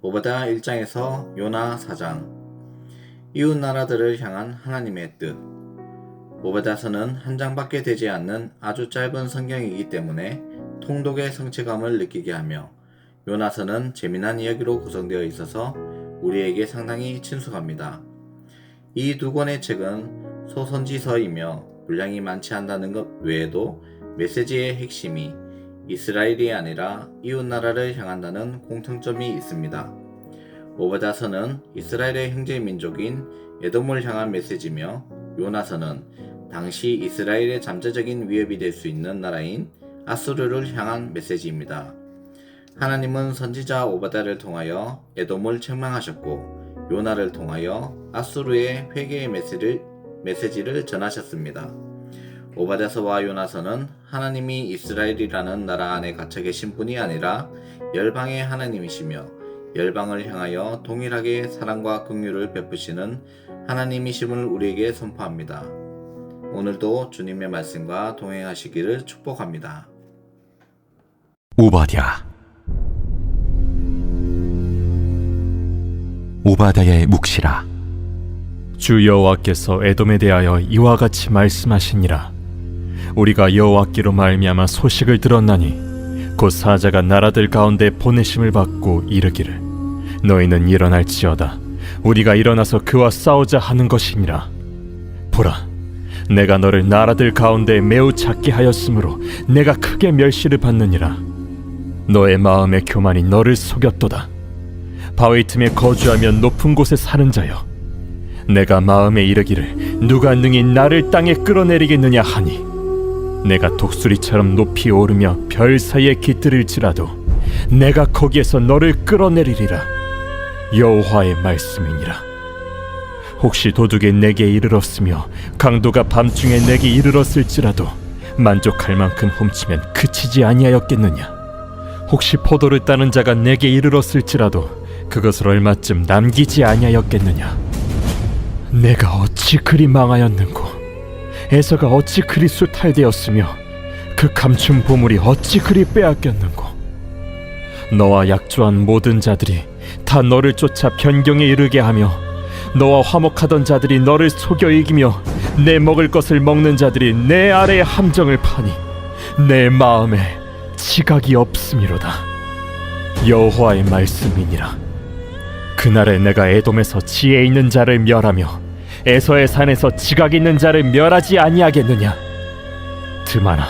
오바댜 1장에서 요나 4장. 이웃 나라들을 향한 하나님의 뜻. 오바댜서는 한 장밖에 되지 않는 아주 짧은 성경이기 때문에 통독의 성취감을 느끼게 하며, 요나서는 재미난 이야기로 구성되어 있어서 우리에게 상당히 친숙합니다. 이 두 권의 책은 소선지서이며 분량이 많지 않다는 것 외에도 메시지의 핵심이 이스라엘이 아니라 이웃 나라를 향한다는 공통점이 있습니다. 오바댜서는 이스라엘의 형제 민족인 에돔을 향한 메시지며, 요나서는 당시 이스라엘의 잠재적인 위협이 될 수 있는 나라인 아수르를 향한 메시지입니다. 하나님은 선지자 오바댜를 통하여 에돔을 책망하셨고, 요나를 통하여 아수르의 회개의 메시지를 전하셨습니다. 오바댜서와 요나서는 하나님이 이스라엘이라는 나라 안에 갇혀 계신 분이 아니라 열방의 하나님이시며, 열방을 향하여 동일하게 사랑과 긍휼을 베푸시는 하나님이심을 우리에게 선포합니다. 오늘도 주님의 말씀과 동행하시기를 축복합니다. 오바댜의 묵시라. 주 여호와께서 에돔에 대하여 이와 같이 말씀하시니라. 우리가 여호와께로 말미암아 소식을 들었나니 곧 사자가 나라들 가운데 보내심을 받고 이르기를, 너희는 일어날지어다. 우리가 일어나서 그와 싸우자 하는 것이니라. 보라, 내가 너를 나라들 가운데 매우 작게 하였으므로 내가 크게 멸시를 받느니라. 너의 마음의 교만이 너를 속였도다. 바위 틈에 거주하며 높은 곳에 사는 자여, 내가 마음에 이르기를 누가 능히 나를 땅에 끌어내리겠느냐 하니, 내가 독수리처럼 높이 오르며 별 사이에 깃들일지라도 내가 거기에서 너를 끌어내리리라. 여호와의 말씀이니라. 혹시 도둑이 내게 이르렀으며 강도가 밤중에 내게 이르렀을지라도 만족할 만큼 훔치면 그치지 아니하였겠느냐. 혹시 포도를 따는 자가 내게 이르렀을지라도 그것을 얼마쯤 남기지 아니하였겠느냐. 내가 어찌 그리 망하였는고, 에서가 어찌 그리 수탈되었으며 그 감춘 보물이 어찌 그리 빼앗겼는고. 너와 약조한 모든 자들이 다 너를 쫓아 변경에 이르게 하며, 너와 화목하던 자들이 너를 속여 이기며 내 먹을 것을 먹는 자들이 내 아래에 함정을 파니 내 마음에 지각이 없음이로다. 여호와의 말씀이니라. 그날에 내가 에돔에서 지혜 있는 자를 멸하며 에서의 산에서 지각 있는 자를 멸하지 아니하겠느냐. 드마나,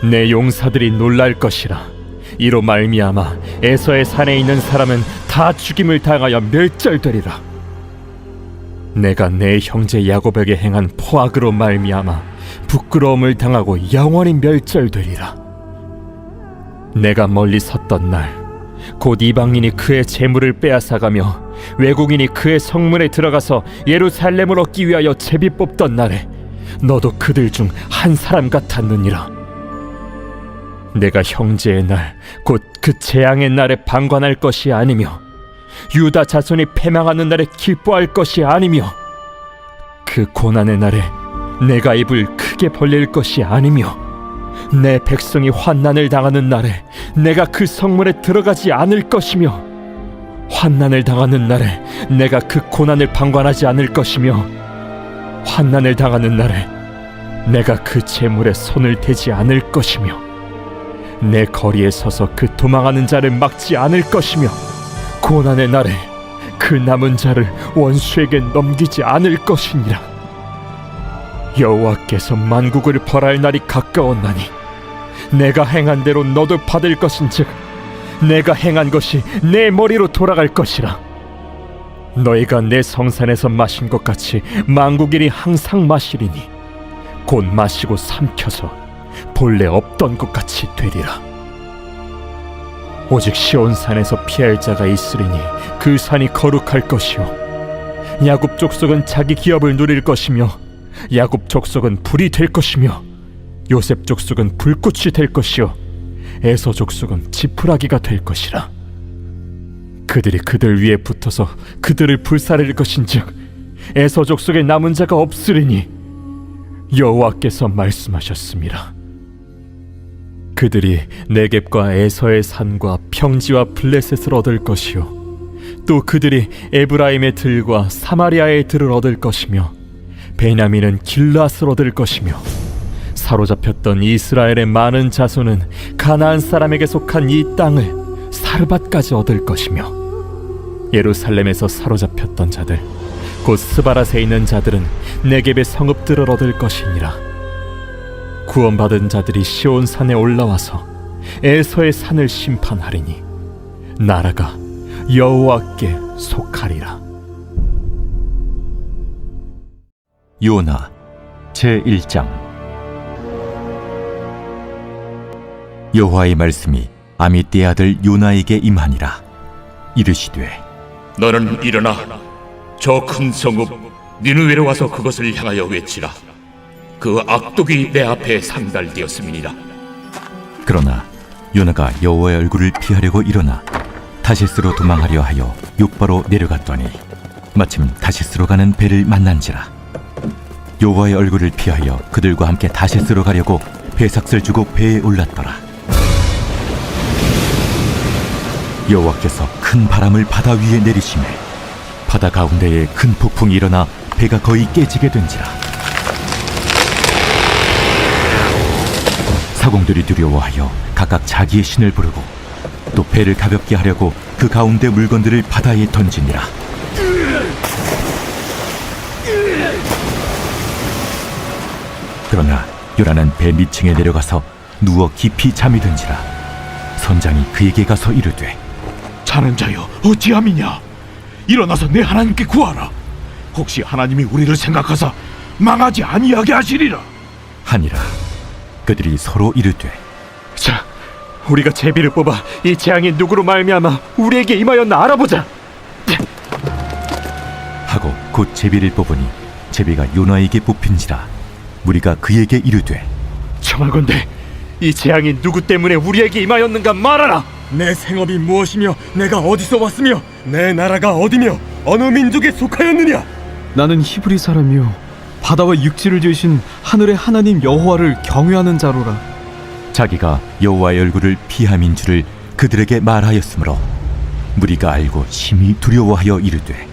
내 용사들이 놀랄 것이라. 이로 말미암아 에서의 산에 있는 사람은 다 죽임을 당하여 멸절되리라. 내가 내 형제 야곱에게 행한 포악으로 말미암아 부끄러움을 당하고 영원히 멸절되리라. 내가 멀리 섰던 날, 곧 이방인이 그의 재물을 빼앗아가며 외국인이 그의 성문에 들어가서 예루살렘을 얻기 위하여 제비 뽑던 날에 너도 그들 중 한 사람 같았느니라. 내가 형제의 날, 곧 그 재앙의 날에 방관할 것이 아니며 유다 자손이 패망하는 날에 기뻐할 것이 아니며 그 고난의 날에 내가 입을 크게 벌릴 것이 아니며 내 백성이 환난을 당하는 날에 내가 그 성문에 들어가지 않을 것이며 환난을 당하는 날에 내가 그 고난을 방관하지 않을 것이며 환난을 당하는 날에 내가 그 재물에 손을 대지 않을 것이며 내 거리에 서서 그 도망하는 자를 막지 않을 것이며 고난의 날에 그 남은 자를 원수에게 넘기지 않을 것이니라. 여호와께서 만국을 벌할 날이 가까웠나니 내가 행한 대로 너도 받을 것인즉 내가 행한 것이 내 머리로 돌아갈 것이라. 너희가 내 성산에서 마신 것 같이 만국인이 항상 마시리니 곧 마시고 삼켜서 본래 없던 것 같이 되리라. 오직 시온산에서 피할 자가 있으리니 그 산이 거룩할 것이요, 야곱 족속은 자기 기업을 누릴 것이며 야곱 족속은 불이 될 것이며 요셉 족속은 불꽃이 될 것이요 에서 족속은 지푸라기가 될 것이라. 그들이 그들 위에 붙어서 그들을 불사를 것인즉 에서 족속에 남은 자가 없으리니 여호와께서 말씀하셨습니다. 그들이 네겝과 에서의 산과 평지와 블레셋을 얻을 것이요 또 그들이 에브라임의 들과 사마리아의 들을 얻을 것이며 베냐민은 길앗을 얻을 것이며 사로잡혔던 이스라엘의 많은 자손은 가나안 사람에게 속한 이 땅을 사르밧까지 얻을 것이며 예루살렘에서 사로잡혔던 자들 곧 스바랏에 있는 자들은 네겝의 성읍들을 얻을 것이니라. 구원받은 자들이 시온산에 올라와서 에서의 산을 심판하리니 나라가 여호와께 속하리라. 요나 제1장. 여호와의 말씀이 아미떼의 아들 요나에게 임하니라. 이르시되 너는 일어나 저 큰 성읍 니느웨로 와서 그것을 향하여 외치라. 그 악독이 내 앞에 상달되었음이니라. 그러나 요나가 여호와의 얼굴을 피하려고 일어나 다시스로 도망하려 하여 욥바로 내려갔더니 마침 다시스로 가는 배를 만난지라. 여호와의 얼굴을 피하여 그들과 함께 다시스로 가려고 배삭을 주고 배에 올랐더라. 여호와께서 큰 바람을 바다 위에 내리시매 바다 가운데에 큰 폭풍이 일어나 배가 거의 깨지게 된지라. 사공들이 두려워하여 각각 자기의 신을 부르고 또 배를 가볍게 하려고 그 가운데 물건들을 바다에 던지니라. 그러나 요나는 배 밑층에 내려가서 누워 깊이 잠이 든지라. 선장이 그에게 가서 이르되 자는 자여 어찌함이냐. 일어나서 내 하나님께 구하라. 혹시 하나님이 우리를 생각하사 망하지 아니하게 하시리라. 하니라. 그들이 서로 이르되 자, 우리가 제비를 뽑아 이 재앙이 누구로 말미암아 우리에게 임하였나 알아보자. 하고 곧 제비를 뽑으니 제비가 요나에게 뽑힌지라. 무리가 그에게 이르되 청하건대 이 재앙이 누구 때문에 우리에게 임하였는가 말하라. 내 생업이 무엇이며 내가 어디서 왔으며 내 나라가 어디며 어느 민족에 속하였느냐? 나는 히브리 사람이요 바다와 육지를 지으신 하늘의 하나님 여호와를 경외하는 자로라. 자기가 여호와의 얼굴을 피함인 줄을 그들에게 말하였으므로 무리가 알고 심히 두려워하여 이르되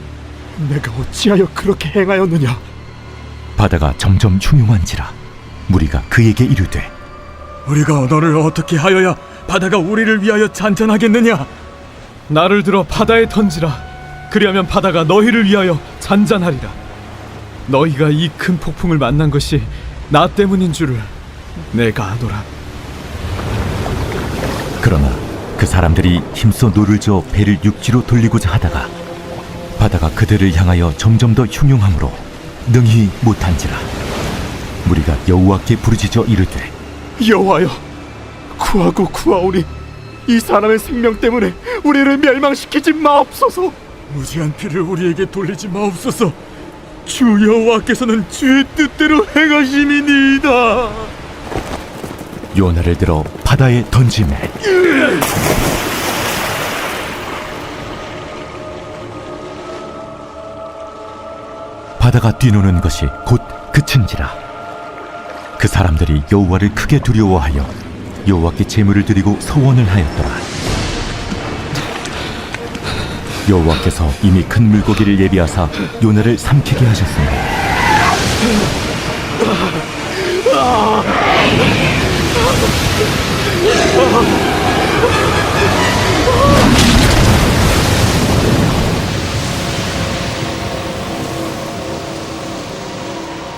내가 어찌하여 그렇게 행하였느냐. 바다가 점점 흉흉한지라. 무리가 그에게 이르되 우리가 너를 어떻게 하여야 바다가 우리를 위하여 잔잔하겠느냐? 나를 들어 바다에 던지라. 그리하면 바다가 너희를 위하여 잔잔하리라. 너희가 이 큰 폭풍을 만난 것이 나 때문인 줄을 내가 아노라. 그러나 그 사람들이 힘써 노를 저어 배를 육지로 돌리고자 하다가 바다가 그들을 향하여 점점 더 흉흉함으로 능히 못한지라. 무리가 여호와께 부르짖어 이르되 여호와여, 구하고 구하오니 이 사람의 생명 때문에 우리를 멸망시키지 마옵소서. 무지한 피를 우리에게 돌리지 마옵소서. 주 여호와께서는 주의 뜻대로 행하심이니이다. 요나를 들어 바다에 던지매 바다가 뛰노는 것이 곧 그친지라. 그 사람들이 여호와를 크게 두려워하여 여호와께 제물을 드리고 서원을 하였더라. 여호와께서 이미 큰 물고기를 예비하사 요나를 삼키게 하셨습니다.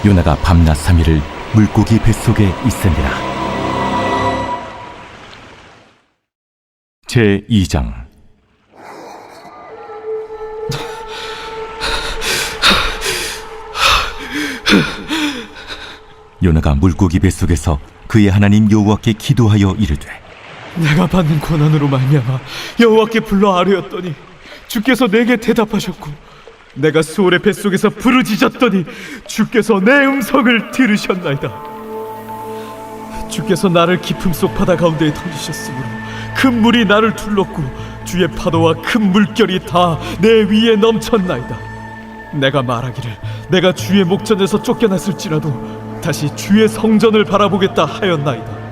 요나가 밤낮 3일을 물고기 뱃속에 있으니라. 제2장. 요나가 물고기 뱃속에서 그의 하나님 여호와께 기도하여 이르되 내가 받는 고난으로 말미암아 여호와께 불러 아뢰었더니 주께서 내게 대답하셨고 내가 수월의 뱃속에서 부르짖었더니 주께서 내 음성을 들으셨나이다. 주께서 나를 깊음 속 바다 가운데에 던지셨으므로 큰 물이 나를 둘렀고 주의 파도와 큰 물결이 다 내 위에 넘쳤나이다. 내가 말하기를 내가 주의 목전에서 쫓겨났을지라도 다시 주의 성전을 바라보겠다 하였나이다.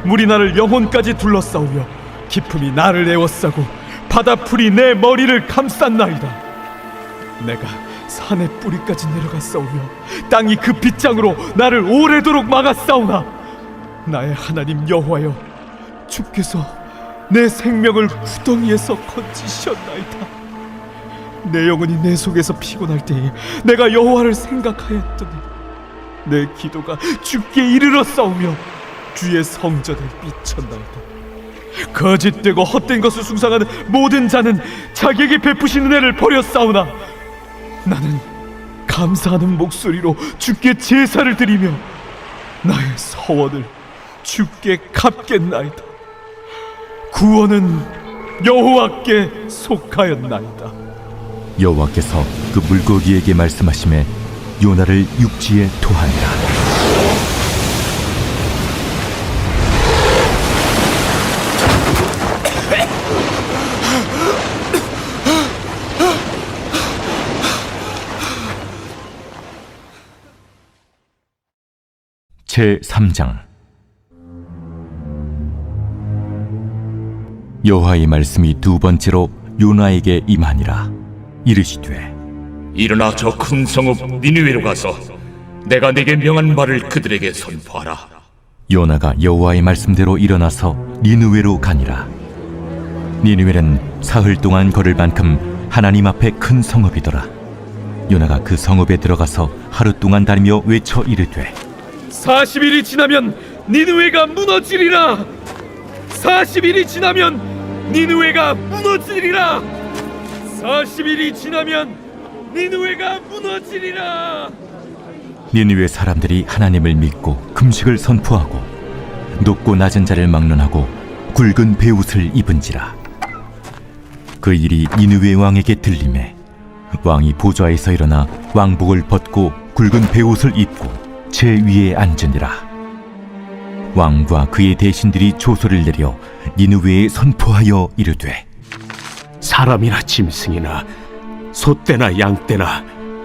물이 나를 영혼까지 둘러싸우며 깊음이 나를 에워싸고 바다풀이 내 머리를 감쌌나이다. 내가 산의 뿌리까지 내려갔사오며 땅이 그 빗장으로 나를 오래도록 막았사오나 나의 하나님 여호와여, 주께서 내 생명을 구덩이에서 건지셨나이다. 내 영혼이 내 속에서 피곤할 때에 내가 여호와를 생각하였더니 내 기도가 주께 이르렀사오며 주의 성전에 미쳤나이다. 거짓되고 헛된 것을 숭상하는 모든 자는 자기에게 베푸신 은혜를 버렸사오나 나는 감사하는 목소리로 주께 제사를 드리며 나의 서원을 주께 갚겠나이다. 구원은 여호와께 속하였나이다. 여호와께서 그 물고기에게 말씀하시매 요나를 육지에 토하니라. 제3장. 여호와의 말씀이 두 번째로 요나에게 임하니라. 이르시되 일어나 저 큰 성읍 니느웨로 가서 내가 네게 명한 말을 그들에게 선포하라. 요나가 여호와의 말씀대로 일어나서 니느웨로 가니라. 니느웨는 사흘 동안 걸을 만큼 하나님 앞에 큰 성읍이더라. 요나가 그 성읍에 들어가서 하루 동안 다니며 외쳐 이르되 40일이 지나면 니느웨가 무너지리라. 40일이 지나면 니느웨가 무너지리라. 40일이 지나면 니느웨가 무너지리라. 니느웨 사람들이 하나님을 믿고 금식을 선포하고 높고 낮은 자를 막론하고 굵은 베옷을 입은지라. 그 일이 니느웨 왕에게 들리매 왕이 보좌에서 일어나 왕복을 벗고 굵은 베옷을 입고 제 위에 앉으니라. 왕과 그의 대신들이 조소를 내려 니느웨에 선포하여 이르되 사람이나 짐승이나 소떼나 양떼나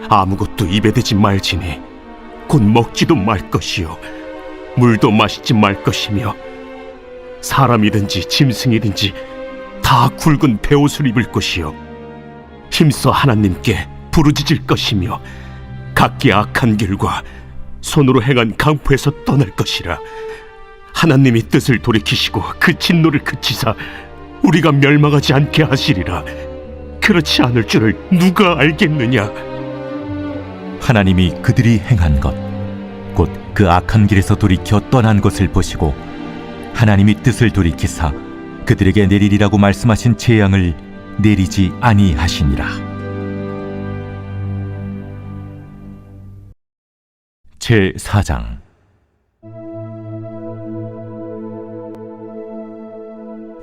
아무것도 입에 대지 말지니 곧 먹지도 말 것이요 물도 마시지 말 것이며 사람이든지 짐승이든지 다 굵은 베옷을 입을 것이요 힘써 하나님께 부르짖을 것이며 각기 악한 길과 손으로 행한 강포에서 떠날 것이라. 하나님이 뜻을 돌이키시고 그 진노를 그치사 우리가 멸망하지 않게 하시리라. 그렇지 않을 줄을 누가 알겠느냐. 하나님이 그들이 행한 것 곧 그 악한 길에서 돌이켜 떠난 것을 보시고 하나님이 뜻을 돌이키사 그들에게 내리리라고 말씀하신 재앙을 내리지 아니하시니라. 제4장.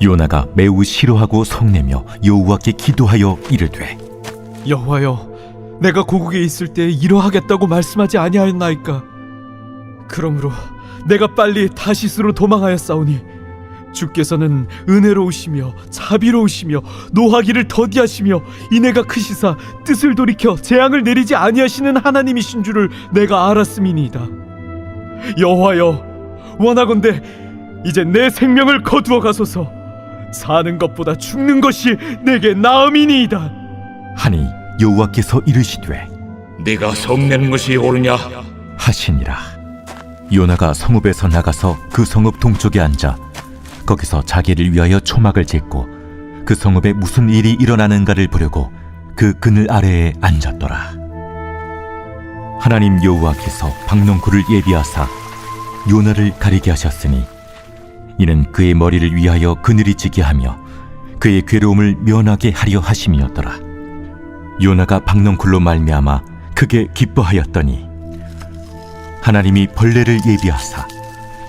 요나가 매우 싫어하고 성내며 여호와께 기도하여 이르되 여호와여, 내가 고국에 있을 때 이러하겠다고 말씀하지 아니하였나이까? 그러므로 내가 빨리 다시스로 도망하였사오니 주께서는 은혜로우시며 자비로우시며 노하기를 더디하시며 인애가 크시사 뜻을 돌이켜 재앙을 내리지 아니하시는 하나님이신 줄을 내가 알았음이니이다. 여호와여, 원하건대 이제 내 생명을 거두어 가소서. 사는 것보다 죽는 것이 내게 나음이니이다. 하니 여호와께서 이르시되 네가 성내는 것이 옳으냐? 하시니라. 요나가 성읍에서 나가서 그 성읍 동쪽에 앉아 거기서 자기를 위하여 초막을 짓고 그 성읍에 무슨 일이 일어나는가를 보려고 그 그늘 아래에 앉았더라. 하나님 여호와께서 박농쿨을 예비하사 요나를 가리게 하셨으니 이는 그의 머리를 위하여 그늘이 지게 하며 그의 괴로움을 면하게 하려 하심이었더라. 요나가 박농쿨로 말미암아 크게 기뻐하였더니 하나님이 벌레를 예비하사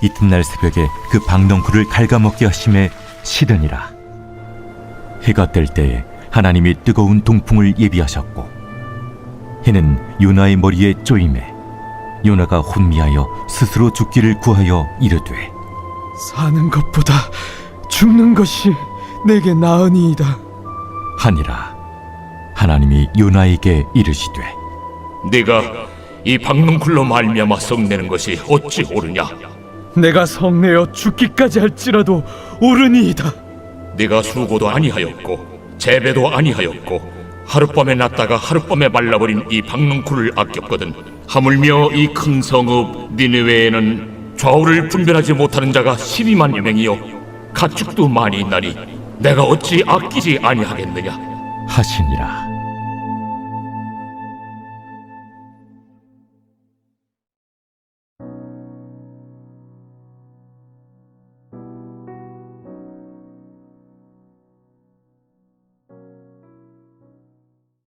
이튿날 새벽에 그 박농쿨을 갉아먹게 하심에 시드니라. 해가 뜰 때에 하나님이 뜨거운 동풍을 예비하셨고 해는 요나의 머리에 쪼임에 요나가 혼미하여 스스로 죽기를 구하여 이르되 사는 것보다 죽는 것이 내게 나으니이다 하니라. 하나님이 요나에게 이르시되 네가 이 박농쿨로 말미암아 성내는 것이 어찌 옳으냐? 내가 성내어 죽기까지 할지라도 옳으니이다. 네가 수고도 아니하였고 재배도 아니하였고 하룻밤에 났다가 하룻밤에 말라버린 이 박농쿨을 아꼈거든. 하물며 이 큰 성읍 니느웨에는 좌우를 분별하지 못하는 자가 12만여 명이요 가축도 많이 있나니 내가 어찌 아끼지 아니하겠느냐. 하시니라.